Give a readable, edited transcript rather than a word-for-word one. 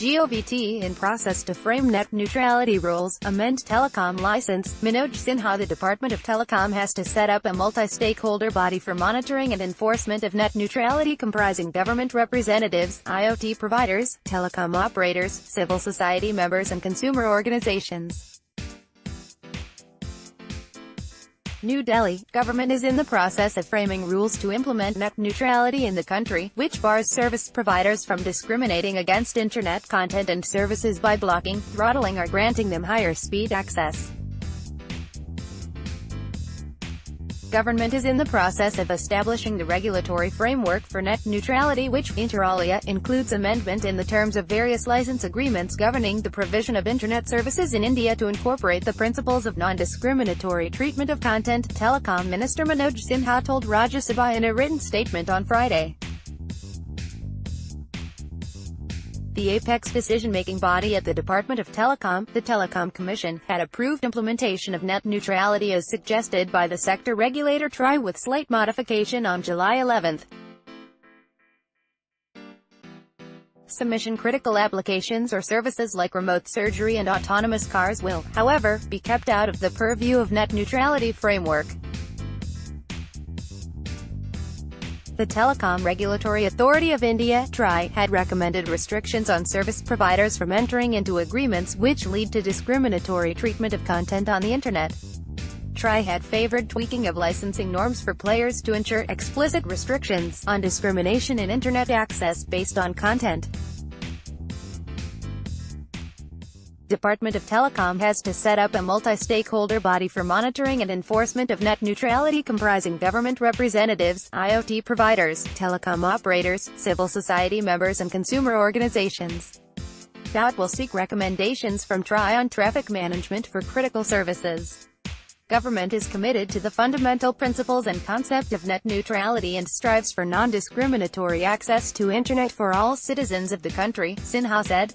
Govt in process to frame net neutrality rules, amend telecom license. Manoj Sinha. The Department of Telecom has to set up a multi-stakeholder body for monitoring and enforcement of net neutrality comprising government representatives, IoT providers, telecom operators, civil society members and consumer organizations. New Delhi, government is in the process of framing rules to implement net neutrality in the country, which bars service providers from discriminating against internet content and services by blocking, throttling or granting them higher speed access. Government is in the process of establishing the regulatory framework for net neutrality, which, inter alia, includes amendment in the terms of various license agreements governing the provision of internet services in India to incorporate the principles of non-discriminatory treatment of content. Telecom Minister Manoj Sinha told Rajya Sabha in a written statement on Friday. The apex decision-making body at the Department of Telecom, the Telecom Commission, had approved implementation of net neutrality as suggested by the sector regulator TRAI with slight modification on July 11. Some mission-critical applications or services like remote surgery and autonomous cars will, however, be kept out of the purview of net neutrality framework. The Telecom Regulatory Authority of India, TRAI, had recommended restrictions on service providers from entering into agreements which lead to discriminatory treatment of content on the Internet. TRAI had favored tweaking of licensing norms for players to ensure explicit restrictions on discrimination in Internet access based on content. Department of Telecom has to set up a multi-stakeholder body for monitoring and enforcement of net neutrality comprising government representatives, IoT providers, telecom operators, civil society members and consumer organizations. Govt will seek recommendations from TRAI on traffic management for critical services. Government is committed to the fundamental principles and concept of net neutrality and strives for non-discriminatory access to Internet for all citizens of the country, Sinha said.